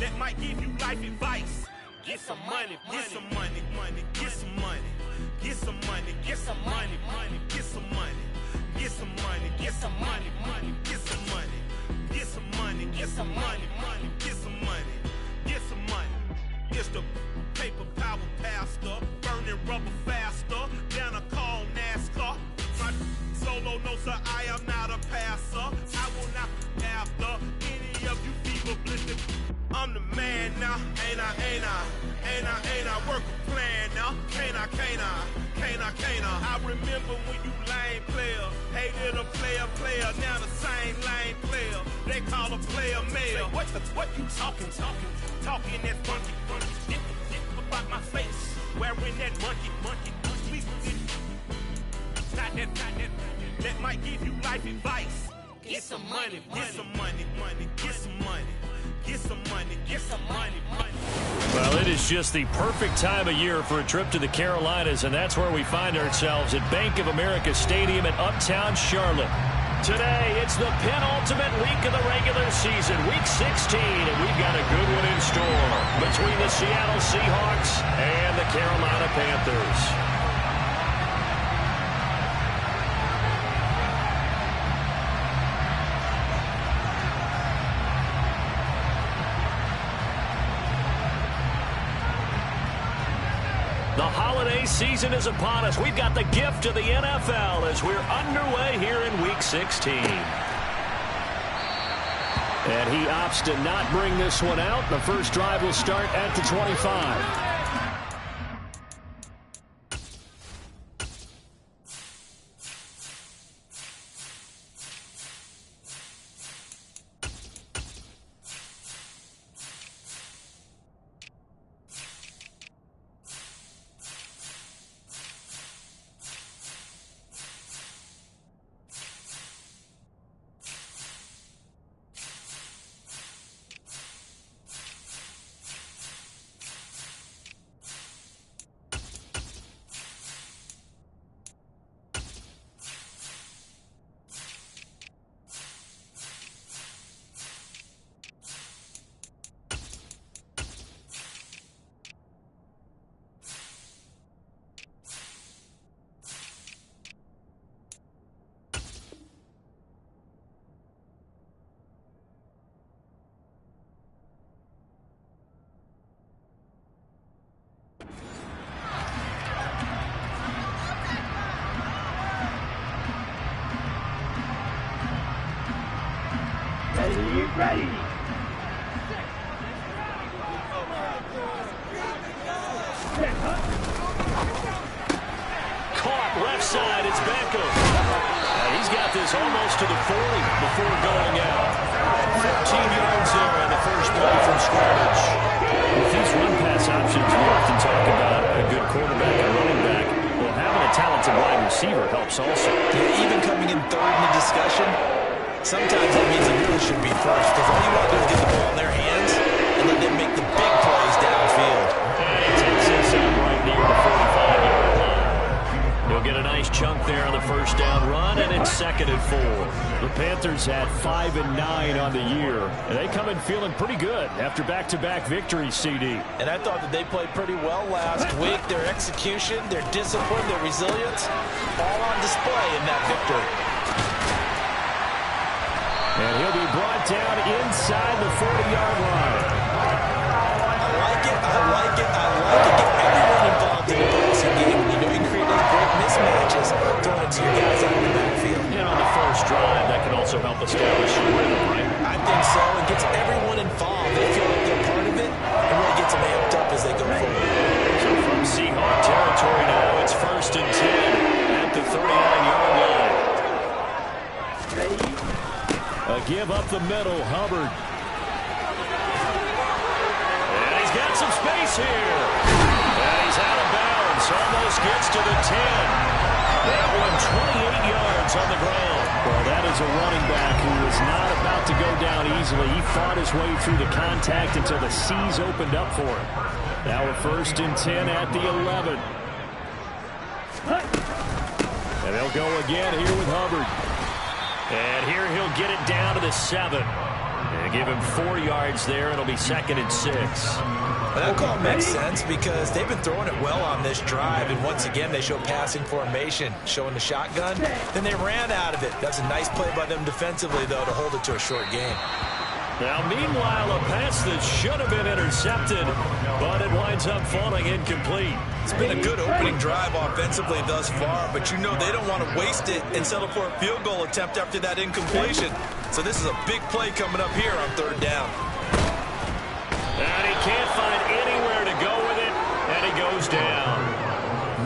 that might give you life advice. Get some money, get some money, get some money, get some money, get some money, get some money, get some money, get some money, get some money, get some money, get some money, get some money, get some money. It's the paper power pastor, burning rubber faster than a call NASCAR. My solo knows that I am not a passer. I will not after any of you fever blistered. I'm the man now, ain't I? Work a plan now, can't I? I remember when you lame player, hated a player, now the same lame player. They call a player mayor. What you talking that funky, get about my face, wearing that monkey, please not that might give you life advice. Get some money, get some money, get some money. Get some money, get some money. Well, it is just the perfect time of year for a trip to the Carolinas, and that's where we find ourselves at Bank of America Stadium in Uptown Charlotte. Today, it's the penultimate week of the regular season, Week 16, and we've got a good one in store between the Seattle Seahawks and the Carolina Panthers. The holiday season is upon us. We've got the gift of the NFL as we're underway here in Week 16. And he opts to not bring this one out. The first drive will start at the 25. Ready. Caught left side, it's Beckham. He's got this almost to the 40 before going out. 15 yards there on the first play from scrimmage. With these run-pass options, we often talk about a good quarterback and running back. Well, having a talented wide receiver helps also. Yeah, even coming in third in the discussion, sometimes that means it really should be first, because all you want to do is get the ball in their hands and let them make the big plays downfield. And he takes this out right near the 45-yard line. He'll get a nice chunk there on the first down run, and it's 2nd and 4. The Panthers had 5 and 9 on the year, and they come in feeling pretty good after back-to-back victories, CD. And I thought that they played pretty well last week. Their execution, their discipline, their resilience, all on display in that victory. And he'll be brought down inside the 40-yard line. I like it. Get everyone involved in the passing game. You know, you can create those great mismatches, throwing it to your guys out in the backfield. And on the first drive, that can also help establish your rhythm, right? I think so. It gets everyone involved. They feel like they're part of it, and really gets them amped up as they go forward. So from Seahawk territory now, it's 1st and 10 at the 39-yard line. A give up the middle, Hubbard. And he's got some space here. And he's out of bounds. Almost gets to the 10. That one 28 yards on the ground. Well, that is a running back who is not about to go down easily. He fought his way through the contact until the C's opened up for him. Now a 1st and 10 at the 11. And they'll go again here with Hubbard. And here he'll get it down to the 7. And give him 4 yards there. It'll be 2nd and 6. Well, that call makes sense because they've been throwing it well on this drive, and once again they show passing formation, showing the shotgun. Then they ran out of it. That's a nice play by them defensively, though, to hold it to a short game. Now, meanwhile, a pass that should have been intercepted, but it winds up falling incomplete. It's been a good opening drive offensively thus far, but you know they don't want to waste it and settle for a field goal attempt after that incompletion. So this is a big play coming up here on 3rd down. And he can't find anywhere to go with it, and he goes down.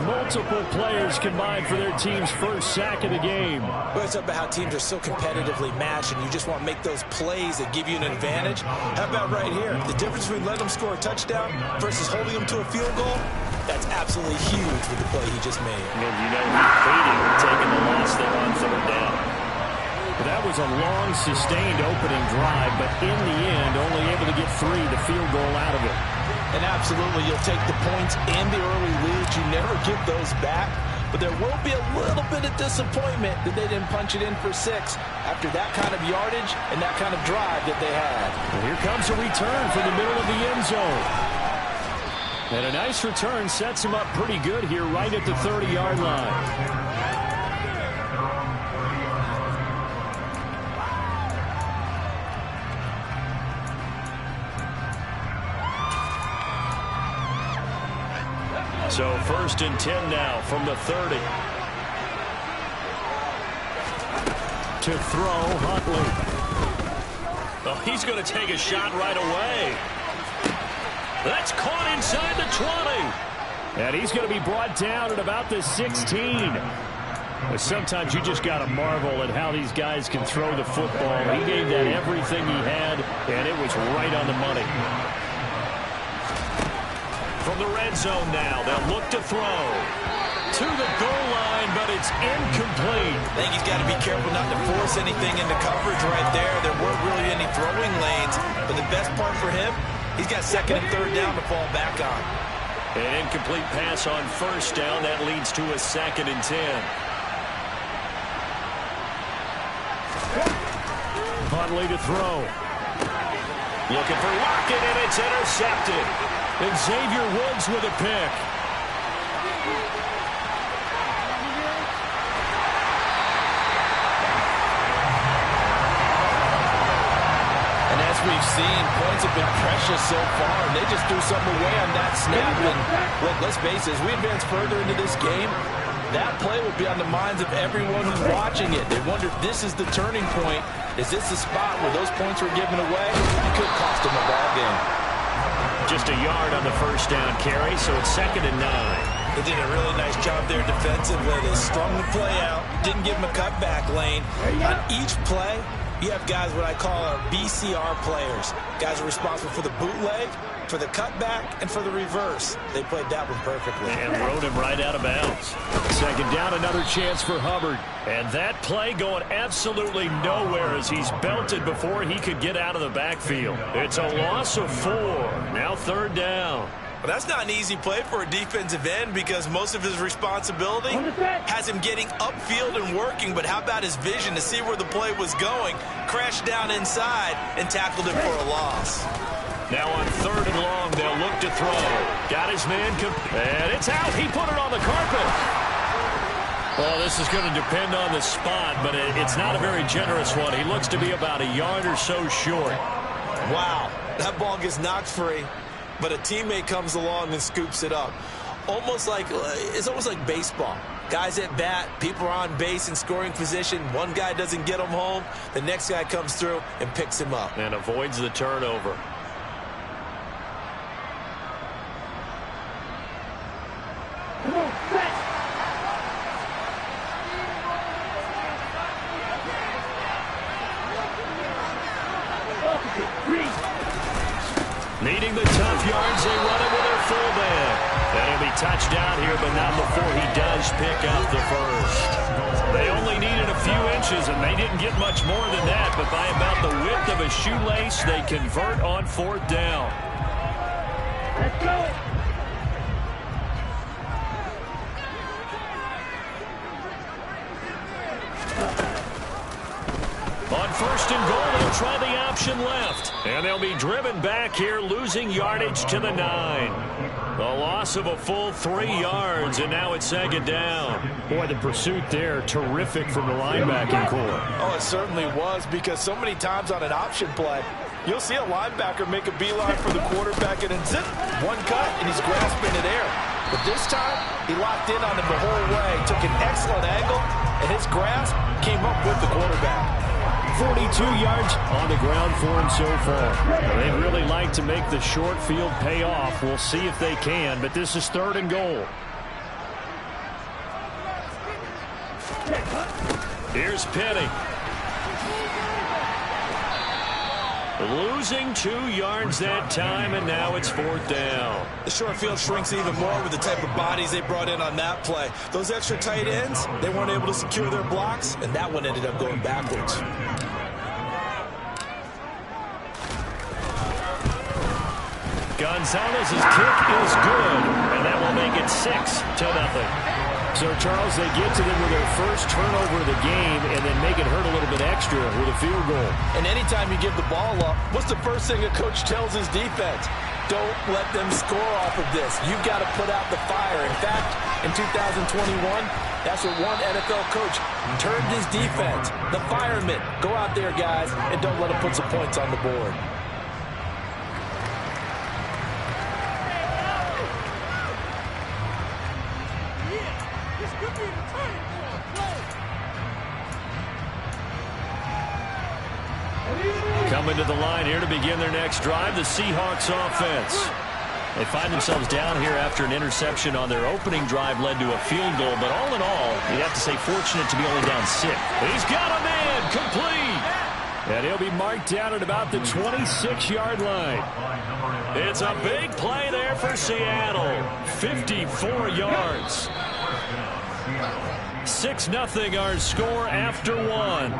Multiple players combined for their team's first sack of the game. Well, it's about how teams are so competitively matched, and you just want to make those plays that give you an advantage. How about right here? The difference between letting them score a touchdown versus holding them to a field goal, that's absolutely huge with the play he just made. And you know he's hating taking the loss there on 3rd down. That was a long, sustained opening drive, but in the end, only able to get 3, the field goal out of it. And absolutely, you'll take the points and the early leads. You never get those back. But there will be a little bit of disappointment that they didn't punch it in for 6 after that kind of yardage and that kind of drive that they had. Well, here comes a return from the middle of the end zone. And a nice return sets him up pretty good here right at the 30-yard line. So 1st and 10 now from the 30. To throw, Huntley. Oh, he's going to take a shot right away. That's caught inside the 20. And he's going to be brought down at about the 16. But sometimes you just got to marvel at how these guys can throw the football. He gave that everything he had, and it was right on the money. From the red zone now, they'll look to throw. To the goal line, but it's incomplete. I think he's got to be careful not to force anything into coverage right there. There weren't really any throwing lanes, but the best part for him, he's got 2nd and 3rd down to fall back on. An incomplete pass on 1st down. That leads to a 2nd and 10. Huntley to throw. Looking for Lockett, and it's intercepted. And Xavier Woods with a pick. And as we've seen, points have been precious so far, and they just threw something away on that snap. And look, let's face it, as we advance further into this game, that play will be on the minds of everyone who's watching it. They wonder if this is the turning point. Is this the spot where those points were given away? It could cost them a ball game. Just a yard on the 1st down carry, so it's 2nd and 9. They did a really nice job there defensively. They strung the play out, didn't give them a cutback lane. On each play, you have guys what I call our BCR players. Guys are responsible for the bootleg, for the cutback, and for the reverse. They played that one perfectly. And rode him right out of bounds. 2nd down, another chance for Hubbard. And that play going absolutely nowhere as he's belted before he could get out of the backfield. It's a loss of 4. Now 3rd down. Well, that's not an easy play for a defensive end because most of his responsibility has him getting upfield and working, but how about his vision to see where the play was going, crashed down inside, and tackled it for a loss. Now on 3rd and long, they'll look to throw. Got his man, and it's out. He put it on the carpet. Well, this is going to depend on the spot, but it's not a very generous one. He looks to be about a yard or so short. Wow, that ball gets knocked free, but a teammate comes along and scoops it up. It's almost like baseball. Guys at bat, people are on base in scoring position. One guy doesn't get him home. The next guy comes through and picks him up. And avoids the turnover. Needing the tough yards, they run it with their fullback. And he'll be touched down here, but not before he does pick up the first. They only needed a few inches, and they didn't get much more than that. But by about the width of a shoelace, they convert on 4th down. Let's go. On 1st and goal, they'll try the option left. And they'll be driven back here, losing yardage to the 9. A loss of a full 3 yards, and now it's 2nd down. Boy, the pursuit there, terrific from the linebacking core. Oh, it certainly was, because so many times on an option play, you'll see a linebacker make a beeline for the quarterback, and then zip, one cut, and he's grasping it air. But this time, he locked in on him the whole way, took an excellent angle, and his grasp came up with the quarterback. 42 yards on the ground for him so far. They'd really like to make the short field pay off. We'll see if they can, but this is 3rd and goal. Here's Penny. Losing 2 yards that time, and now it's 4th down. The short field shrinks even more with the type of bodies they brought in on that play. Those extra tight ends, they weren't able to secure their blocks, and that one ended up going backwards. Gonzalez's kick is good, and that will make it 6-0. So, Charles, they get to them with their first turnover of the game and then make it hurt a little bit extra with a field goal. And anytime you give the ball up, what's the first thing a coach tells his defense? Don't let them score off of this. You've got to put out the fire. In fact, in 2021, that's what one NFL coach turned his defense. The firemen. Go out there, guys, and don't let them put some points on the board. Coming to the line here to begin their next drive, the Seahawks offense. They find themselves down here after an interception on their opening drive led to a field goal. But all in all, you'd have to say fortunate to be only down 6. He's got a man complete. And he'll be marked down at about the 26-yard line. It's a big play there for Seattle. 54 yards. 6-0 our score after 1.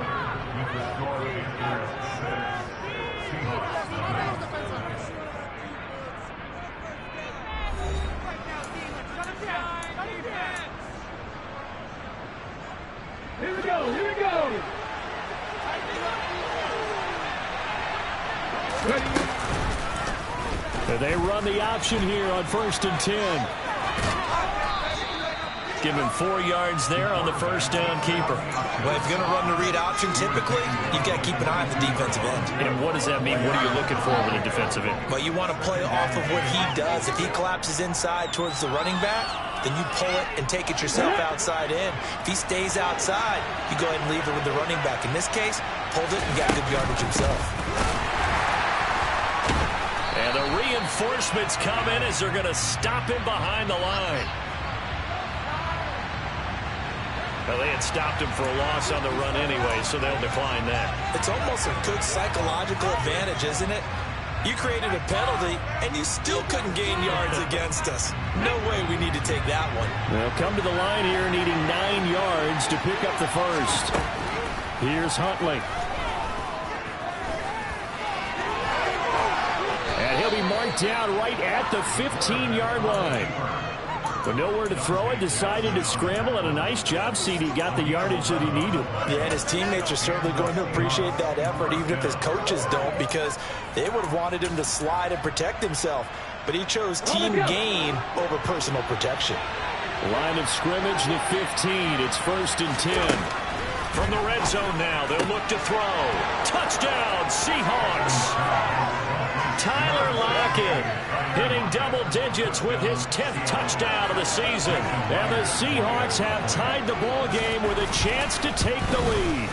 Here we go, here we go. They run the option here on 1st and 10. Give him 4 yards there on the first down keeper. Well, if you're going to run the read option, typically, you've got to keep an eye on the defensive end. And what does that mean? What are you looking for with a defensive end? Well, you want to play off of what he does. If he collapses inside towards the running back, then you pull it and take it yourself outside in. If he stays outside, you go ahead and leave it with the running back. In this case, pulled it and got good yardage himself. And the reinforcements come in as they're going to stop him behind the line. Well, they had stopped him for a loss on the run anyway, so they'll decline that. It's almost a good psychological advantage, isn't it? You created a penalty, and you still couldn't gain yards against us. No way we need to take that one. They'll come to the line here needing 9 yards to pick up the first. Here's Huntley. And he'll be marked down right at the 15-yard line. But nowhere to throw it, decided to scramble, and a nice job, CD. Got the yardage that he needed. Yeah, and his teammates are certainly going to appreciate that effort, even if his coaches don't, because they would have wanted him to slide and protect himself. But he chose team gain over personal protection. Line of scrimmage, the 15. It's 1st and 10. From the red zone now, they'll look to throw. Touchdown, Seahawks! Tyler Lockett hitting double digits with his 10th touchdown of the season. And the Seahawks have tied the ball game with a chance to take the lead.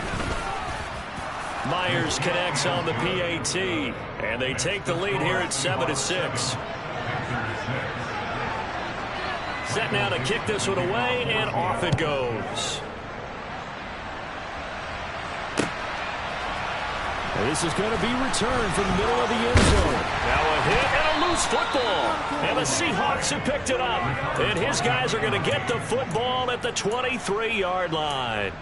Myers connects on the PAT, and they take the lead here at 7-6. Set now to kick this one away, and off it goes. This is going to be returned from the middle of the end zone. Now a hit and a loose football. And the Seahawks have picked it up. And his guys are going to get the football at the 23-yard line.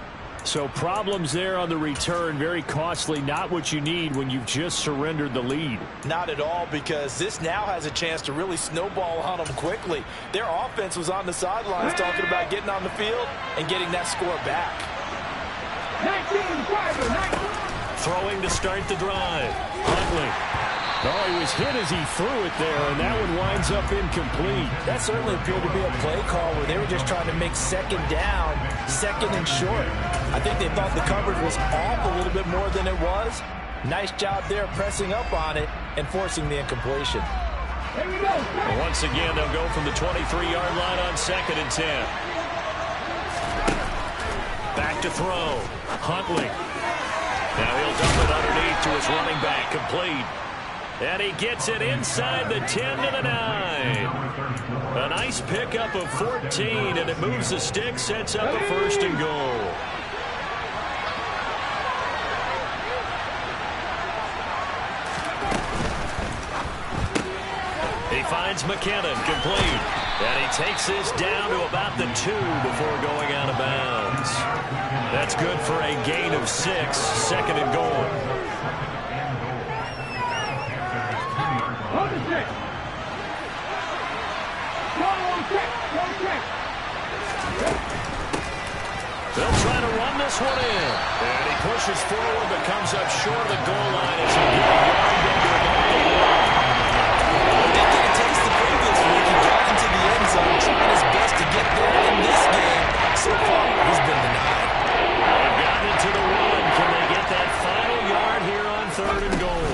So problems there on the return. Very costly. Not what you need when you've just surrendered the lead. Not at all, because this now has a chance to really snowball on them quickly. Their offense was on the sidelines talking about getting on the field and getting that score back. 19, driver, 19. throwing to start the drive. Huntley. Oh, he was hit as he threw it there, and that one winds up incomplete. That certainly appeared to be a play call where they were just trying to make second down, second and short. I think they thought the coverage was off a little bit more than it was. Nice job there pressing up on it and forcing the incompletion. And once again, they'll go from the 23-yard line on 2nd and 10. Back to throw. Huntley. Now he'll dump it underneath to his running back. Complete. And he gets it inside the 10 to the 9. A nice pickup of 14, and it moves the stick, sets up a 1st and goal. He finds McKinnon, complete. And he takes this down to about the 2 before going out of bounds. That's good for a gain of 6, 2nd and goal. They'll try to run this one in. And he pushes forward but comes up short of the goal line as he gets a yard under about the line. He did get a taste the previous week. He got into the end zone, trying his best to get there in this game. So far, he's been denied. They've gotten into the run. Can they get that final yard here on 3rd and goal?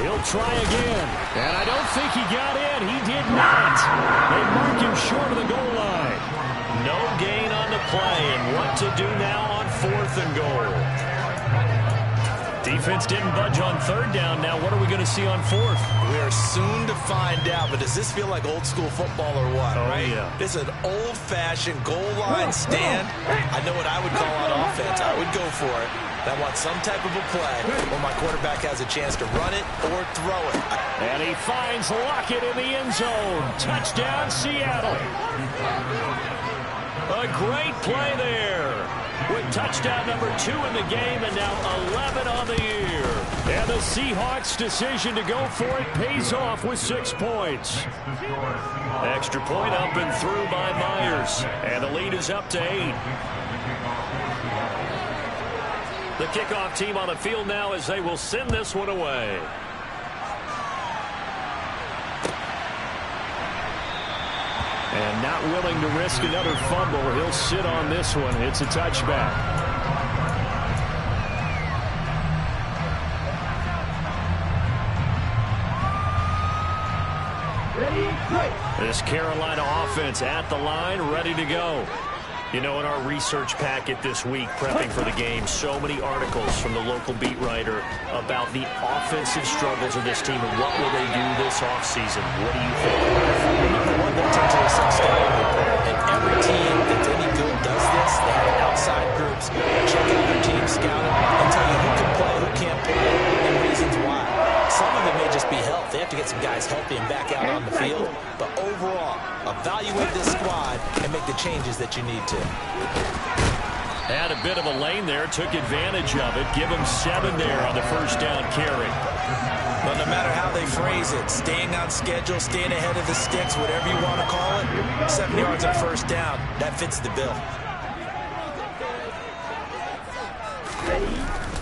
He'll try again. And I don't think he got in. He did not. They mark him short of the goal line. No gain on the play, and what to do now on 4th and goal. Defense didn't budge on 3rd down. Now what are we going to see on 4th? We are soon to find out, but does this feel like old school football or what, right? Yeah. This is an old-fashioned goal line stand. I know what I would call on offense. I would go for it. I want some type of a play where my quarterback has a chance to run it or throw it. And he finds Lockett in the end zone. Touchdown, Seattle. A great play there. With touchdown number 2 in the game and now 11 on the year. And the Seahawks' decision to go for it pays off with 6 points. Extra point up and through by Myers. And the lead is up to 8. The kickoff team on the field now as they will send this one away. And not willing to risk another fumble. He'll sit on this one. It's a touchback. This Carolina offense at the line, ready to go. You know, in our research packet this week, prepping for the game, so many articles from the local beat writer about the offensive struggles of this team and what will they do this offseason. What do you think? Well, number one, they'll turn to a self-scouting report. And every team that's any good does this. They have outside groups, check out their team, scout them, and tell you who can play, who can't play, and reasons why. Some of it may just be health. They have to get some guys healthy and back out on the field. But overall, evaluate this squad and make the changes that you need to. Had a bit of a lane there, took advantage of it. Give him 7 there on the 1st down carry. But no matter how they phrase it, staying on schedule, staying ahead of the sticks, whatever you want to call it, 7 yards on 1st down, that fits the bill.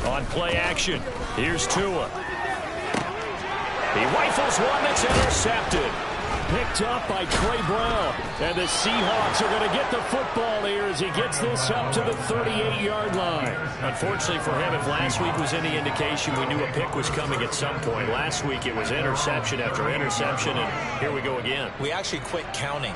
On play action, here's Tua. He rifles one that's intercepted. Picked up by Trey Brown. And the Seahawks are going to get the football here as he gets this up to the 38-yard line. Unfortunately for him, if last week was any indication, we knew a pick was coming at some point. Last week it was interception after interception, and here we go again. We actually quit counting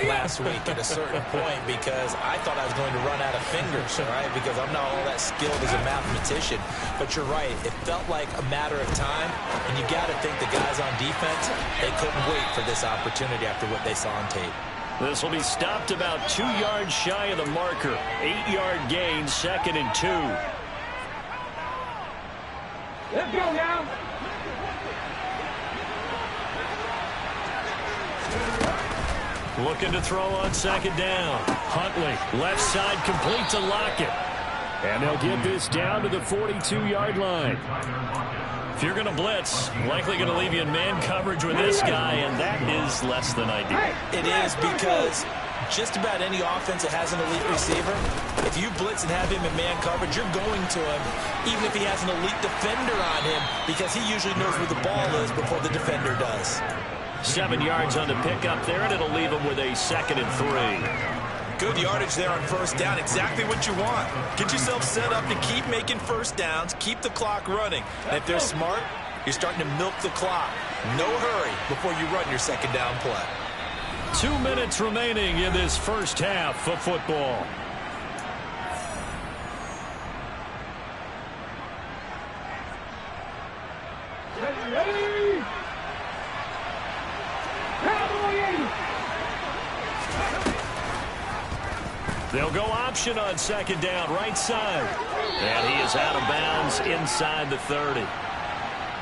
last week at a certain point because I thought I was going to run out of fingers, right? Because I'm not all that skilled as a mathematician. But you're right. It felt like a matter of time, and you got to think the guys on defense, they couldn't wait for this opportunity after what they saw on tape. This will be stopped about 2 yards shy of the marker. 8-yard gain, 2nd and 2. Let's go now. Looking to throw on 2nd down. Huntley, left side, complete to Lockett. And they'll get this down to the 42-yard line. If you're going to blitz, likely going to leave you in man coverage with this guy, and that is less than ideal. It is because just about any offense that has an elite receiver, if you blitz and have him in man coverage, you're going to him, even if he has an elite defender on him, because he usually knows where the ball is before the defender does. 7 yards on the pickup there, and it'll leave him with a 2nd and 3. Good yardage there on first down. Exactly what you want. Get yourself set up to keep making first downs, keep the clock running. And if they're smart, you're starting to milk the clock. No hurry before you run your second down play. 2 minutes remaining in this first half of football. Ready? They'll go option on second down, right side. And he is out of bounds inside the 30.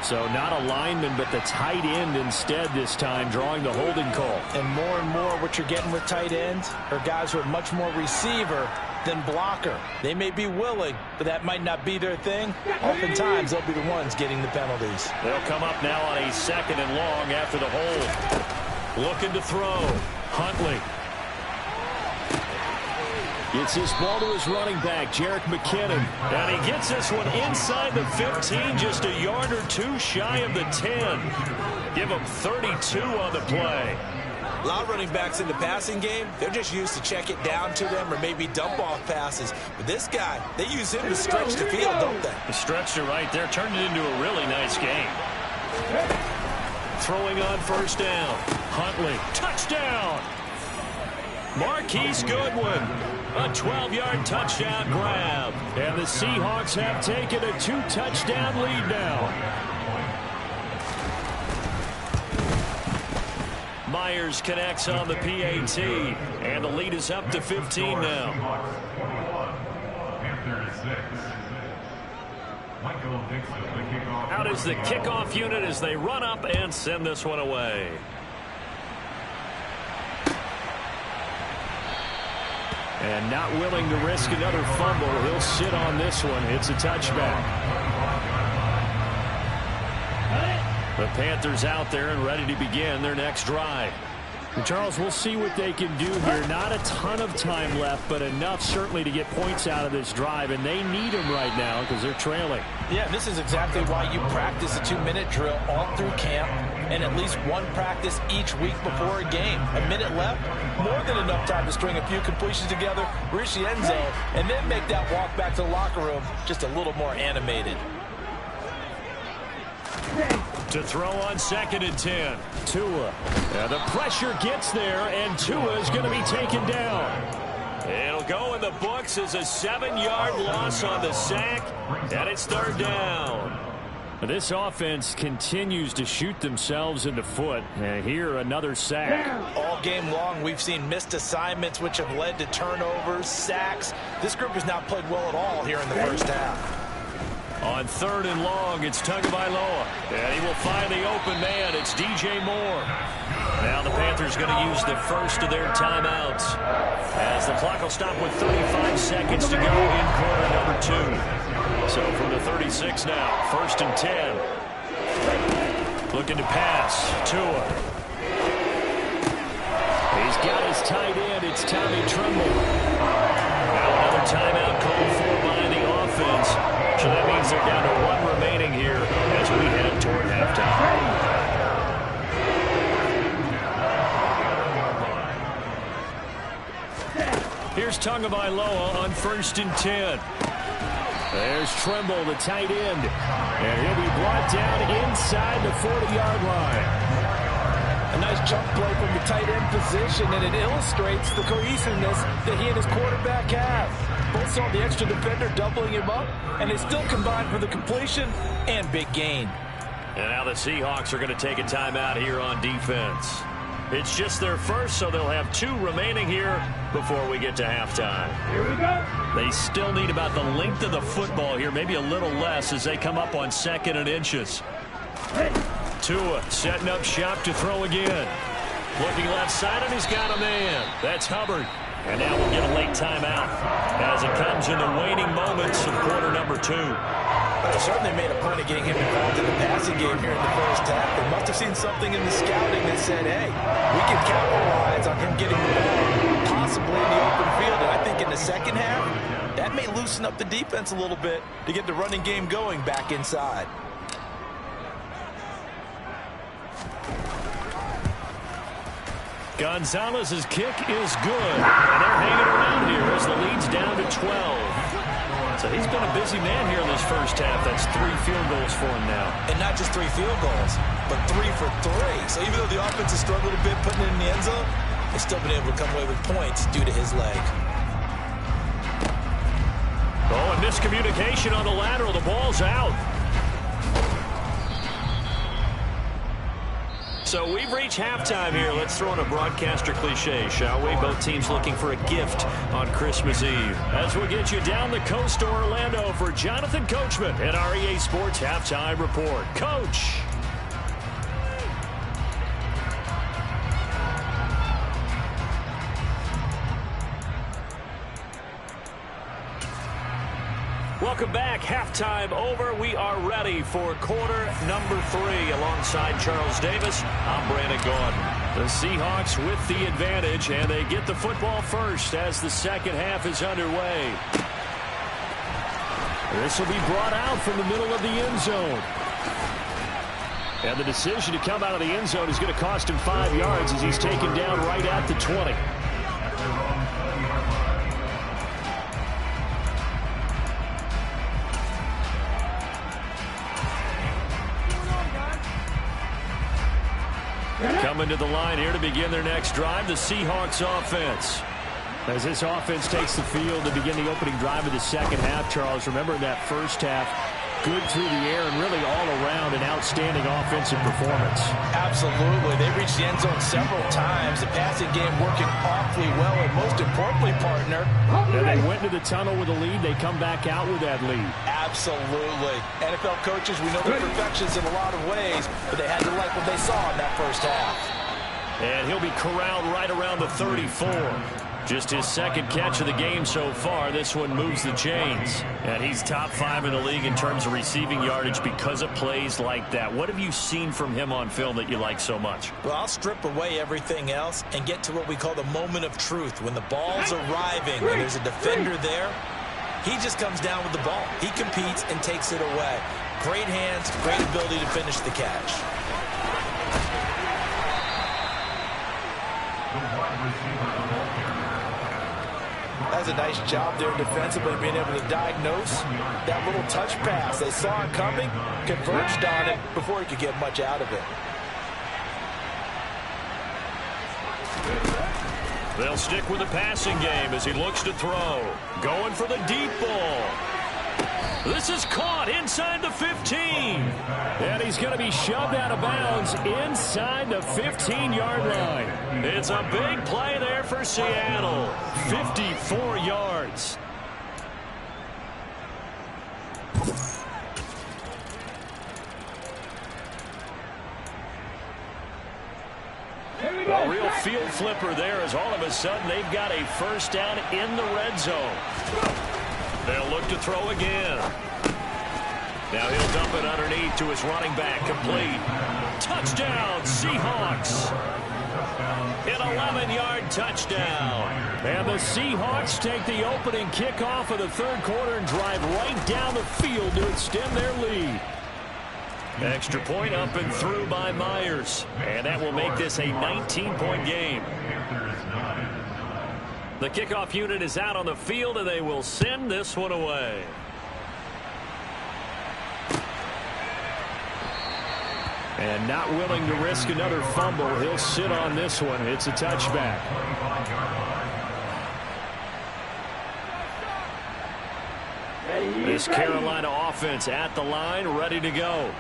So not a lineman, but the tight end instead this time, drawing the holding call. And more what you're getting with tight ends are guys who are much more receiver than blocker. They may be willing, but that might not be their thing. Oftentimes, they'll be the ones getting the penalties. They'll come up now on a 2nd and long after the hold. Looking to throw. Huntley. Gets his ball to his running back, Jerick McKinnon. And he gets this one inside the 15, just a yard or two shy of the 10. Give him 32 on the play. A lot of running backs in the passing game, they're just used to check it down to them or maybe dump off passes. But this guy, they use him to stretch the field, don't they? The stretcher right there turned it into a really nice game. Throwing on first down. Huntley, touchdown! Marquise Goodwin, a 12-yard touchdown grab. And the Seahawks have taken a 2-touchdown lead now. Myers connects on the PAT, and the lead is up to 15 now. Out is the kickoff unit as they run up and send this one away. And not willing to risk another fumble. He'll sit on this one. It's a touchback. The Panthers out there and ready to begin their next drive. And Charles, we'll see what they can do here. Not a ton of time left, but enough certainly to get points out of this drive. And they need them right now because they're trailing. Yeah, this is exactly why you practice a 2-minute drill all through camp and at least one practice each week before a game. A minute left, more than enough time to string a few completions together, reach the end zone, and then make that walk back to the locker room just a little more animated. To throw on 2nd and 10. Tua. And the pressure gets there, and Tua is going to be taken down. It'll go in the books as a 7-yard loss on the sack, and it's 3rd down. This offense continues to shoot themselves in the foot. And here, another sack. All game long, we've seen missed assignments, which have led to turnovers, sacks. This group has not played well at all here in the first half. On 3rd and long, it's Tagovailoa. And he will find the open man. It's DJ Moore. Now the Panthers going to use the first of their timeouts, as the clock will stop with 35 seconds to go in quarter number 2. So from the 36 now, 1st and 10. Looking to pass. Tua. He's got his tight end. It's Tommy Tremble. Now another timeout called for by the offense. So that means they're down to 1 remaining here as we head toward halftime. Here's Tagovailoa on 1st and 10. There's Tremble, the tight end. And he'll be brought down inside the 40-yard line. A nice jump play from the tight end position, and it illustrates the cohesiveness that he and his quarterback have. Both saw the extra defender doubling him up, and they still combined for the completion and big gain. And now the Seahawks are going to take a timeout here on defense. It's just their first, so they'll have 2 remaining here before we get to halftime. Here we go. They still need about the length of the football here, maybe a little less as they come up on 2nd and inches. Tua setting up shop to throw again. Looking left side, and he's got a man. That's Hubbard. And now we'll get a late timeout as it comes in the waning moments of quarter number 2. They certainly made a point of getting him involved in the passing game here in the first half. They must have seen something in the scouting that said, hey, we can capitalize on him getting the ball, possibly in the open field. And I think in the second half, that may loosen up the defense a little bit to get the running game going back inside. Gonzalez's kick is good. And they're hanging around here as the lead's down to 12. So he's been a busy man here in this first half. That's 3 field goals for him now. And not just 3 field goals, but 3 for 3. So even though the offense has struggled a bit putting it in the end zone, they've still been able to come away with points due to his leg. Oh, and miscommunication on the lateral. The ball's out. So we've reached halftime here. Let's throw in a broadcaster cliche, shall we? Both teams looking for a gift on Christmas Eve. As we'll get you down the coast to Orlando for Jonathan Coachman at our EA Sports Halftime Report. Coach. Welcome back. Halftime over. We are ready for quarter number 3. Alongside Charles Davis, I'm Brandon Gaudin. The Seahawks with the advantage, and they get the football first as the second half is underway. This will be brought out from the middle of the end zone. And the decision to come out of the end zone is going to cost him 5 yards as he's taken down right at the 20. Coming to the line here to begin their next drive, the Seahawks offense. As this offense takes the field to begin the opening drive of the second half, Charles, remember in that first half, good through the air and really all around an outstanding offensive performance. Absolutely. They reached the end zone several times. The passing game working awfully well, and most importantly, partner. And they went to the tunnel with a lead. They come back out with that lead. Absolutely. NFL coaches, we know they're perfections in a lot of ways, but they had to like what they saw in that first half. And he'll be corralled right around the 34. Just his second catch of the game so far. This one moves the chains. And he's top 5 in the league in terms of receiving yardage because of plays like that. What have you seen from him on film that you like so much? Well, I'll strip away everything else and get to what we call the moment of truth. When the ball's arriving and there's a defender there, he just comes down with the ball. He competes and takes it away. Great hands, great ability to finish the catch. That's a nice job there defensively, being able to diagnose that little touch pass. They saw it coming, converged on it before he could get much out of it. They'll stick with the passing game as he looks to throw. Going for the deep ball. This is caught inside the 15. And he's going to be shoved out of bounds inside the 15-yard line. It's a big play there for Seattle. 54 yards. A real field flipper there as all of a sudden they've got a first down in the red zone. They'll look to throw again. Now he'll dump it underneath to his running back. Complete. Touchdown, Seahawks. An 11-yard touchdown. And the Seahawks take the opening kickoff of the third quarter and drive right down the field to extend their lead. Extra point up and through by Myers. And that will make this a 19-point game. The kickoff unit is out on the field, and they will send this one away. And not willing to risk another fumble, he'll sit on this one. It's a touchback. This Carolina offense at the line, ready to go.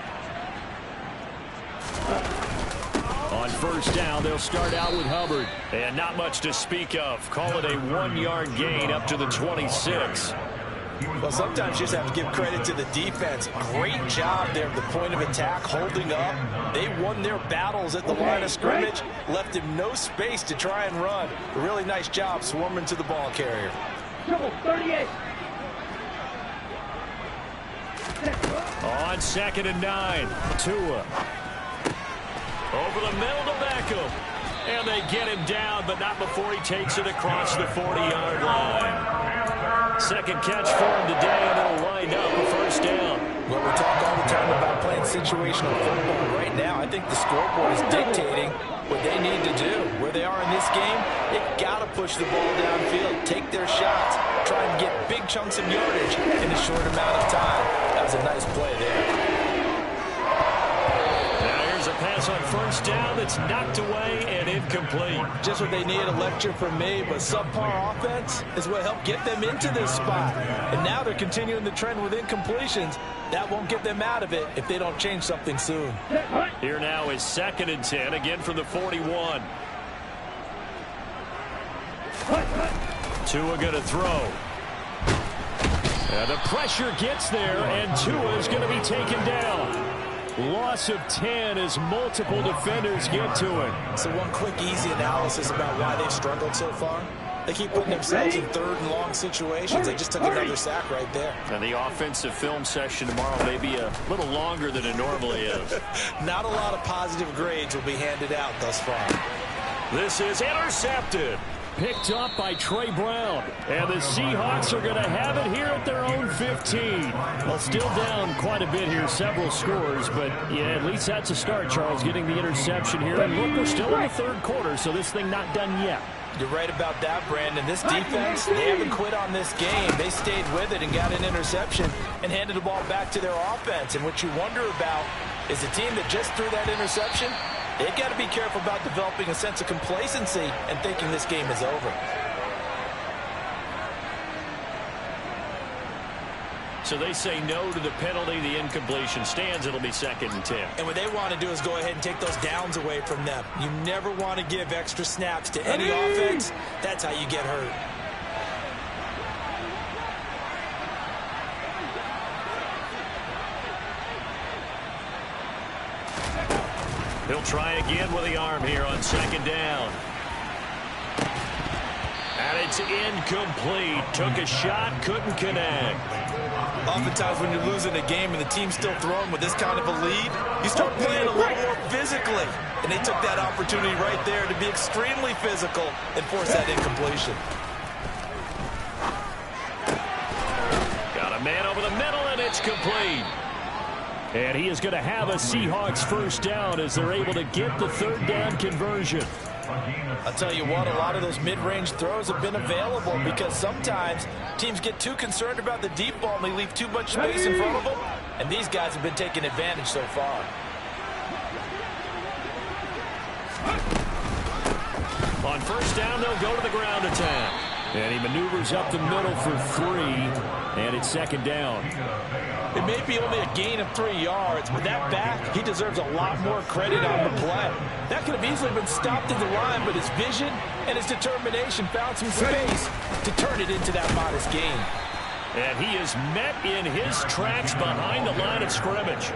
On first down, they'll start out with Hubbard. And not much to speak of. Call it a 1-yard gain up to the 26. Well, sometimes you just have to give credit to the defense. Great job there at the point of attack, holding up. They won their battles at the line of scrimmage, left him no space to try and run. A really nice job swarming to the ball carrier. 38. On 2nd and 9, Tua. Over the middle to Beckham. And they get him down, but not before he takes it across the 40-yard line. Second catch for him today, and it'll wind up a first down. Well, we talk all the time about playing situational football. Right now, I think the scoreboard is dictating what they need to do. Where they are in this game, they've got to push the ball downfield, take their shots, try and get big chunks of yardage in a short amount of time. That was a nice play there. A pass on first down that's knocked away and incomplete. Just what they need, a lecture from me, but subpar offense is what helped get them into this spot. And now they're continuing the trend with incompletions. That won't get them out of it if they don't change something soon. Here now is 2nd and 10, again from the 41. Tua going to throw. And the pressure gets there, and Tua is going to be taken down. Loss of 10 as multiple defenders get to it. So one quick, easy analysis about why they've struggled so far. They keep putting themselves in 3rd and long situations. They just took another sack right there. And the offensive film session tomorrow may be a little longer than it normally is. Not a lot of positive grades will be handed out thus far. This is intercepted. Picked up by Trey Brown. And the Seahawks are going to have it here at their own 15. Well, still down quite a bit here, several scores. But, yeah, at least that's a start, Charles, getting the interception here. And look, we're still in the 3rd quarter, so this thing not done yet. You're right about that, Brandon. This defense, they haven't quit on this game. They stayed with it and got an interception and handed the ball back to their offense. And what you wonder about is the team that just threw that interception, they've got to be careful about developing a sense of complacency and thinking this game is over. So they say no to the penalty. The incompletion stands. It'll be 2nd and 10. And what they want to do is go ahead and take those downs away from them. You never want to give extra snaps to any offense. That's how you get hurt. He'll try again with the arm here on 2nd down. And it's incomplete. Took a shot, couldn't connect. Oftentimes when you're losing a game and the team's still throwing with this kind of a lead, you start playing a little more physically. And they took that opportunity right there to be extremely physical and force that incompletion. Got a man over the middle, and it's complete. And he is going to have a Seahawks first down as they're able to get the 3rd down conversion. I'll tell you what, a lot of those mid-range throws have been available because sometimes teams get too concerned about the deep ball and they leave too much space in front of them. And these guys have been taking advantage so far. On first down, they'll go to the ground attack. And he maneuvers up the middle for 3, and it's 2nd down. It may be only a gain of 3 yards, but that back, he deserves a lot more credit on the play. That could have easily been stopped at the line, but his vision and his determination found some space to turn it into that modest gain. And he is met in his tracks behind the line of scrimmage.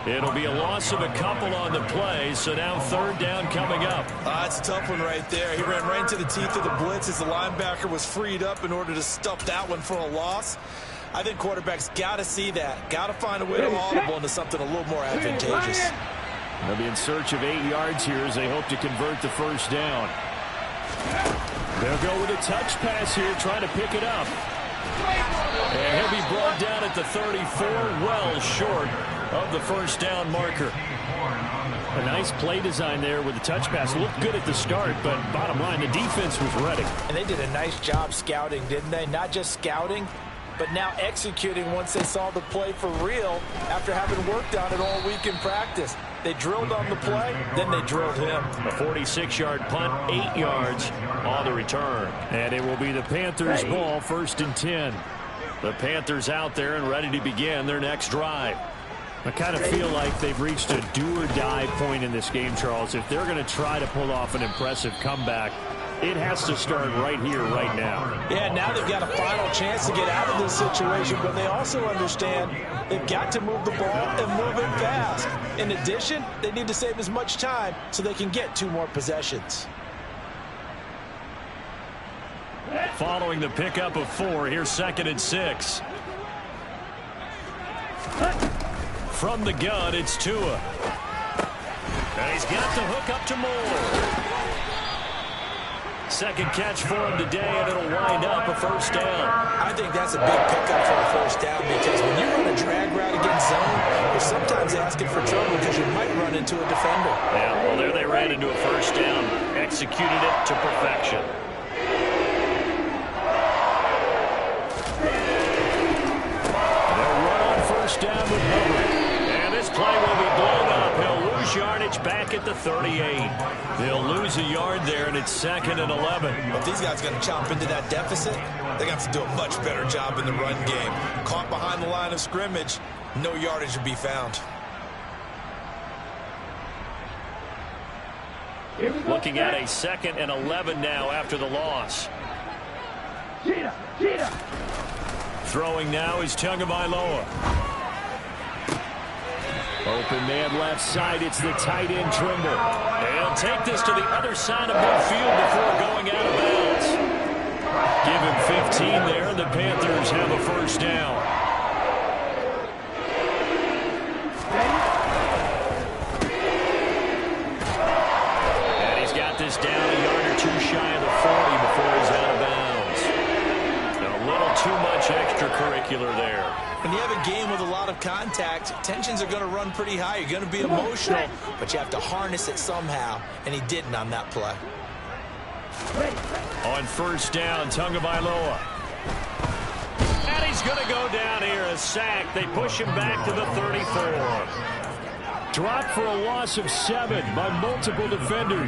It'll be a loss of a couple on the play, so now 3rd down coming up. It's a tough one right there. He ran right into the teeth of the blitz as the linebacker was freed up in order to stuff that one for a loss. I think quarterbacks got to see that. Got to find a way to audible into something a little more advantageous. They'll be in search of 8 yards here as they hope to convert the first down. They'll go with a touch pass here, trying to pick it up. And he'll be brought down at the 34, well short of the first down marker. A nice play design there with the touch pass. Looked good at the start, but bottom line, the defense was ready. And they did a nice job scouting, didn't they? Not just scouting, but now executing once they saw the play for real after having worked on it all week in practice. They drilled on the play, then they drilled him. A 46-yard punt, 8 yards on the return. And it will be the Panthers' ball, 1st and 10. The Panthers out there and ready to begin their next drive. I kind of feel like they've reached a do-or-die point in this game, Charles. If they're going to try to pull off an impressive comeback, it has to start right here, right now. Yeah, now they've got a final chance to get out of this situation, but they also understand they've got to move the ball and move it fast. In addition, they need to save as much time so they can get 2 more possessions. Following the pickup of 4, here's 2nd and 6. From the gun, it's Tua. And he's got the hook up to Moore. Second catch for him today, and it'll wind up a first down. I think that's a big pickup for a first down because when you run a drag route against zone, you're sometimes asking for trouble because you might run into a defender. Yeah, well, there they ran into a first down. Executed it to perfection. They'll run on first down with Hubbard. And this play will be blown up. He'll lose yardage back at the 38. They'll lose a yard there, and it's 2nd and 11. If these guys are going to chomp into that deficit, they're going to have to do a much better job in the run game. Caught behind the line of scrimmage, no yardage will be found. Looking at a 2nd and 11 now after the loss. Throwing now is Tagovailoa. Open man left side. It's the tight end Trimble. He'll take this to the other side of midfield before going out of bounds. Give him 15 there, and the Panthers have a first down. And he's got this down a yard or two shy of the 40 before he's out of bounds. And a little too much extracurricular there. When you have a game with a lot of contact, tensions are going to run pretty high. You're going to be emotional, but you have to harness it somehow, and he didn't on that play. On first down, Tagovailoa. And he's going to go down here, a sack. They push him back to the 34. Dropped for a loss of 7 by multiple defenders.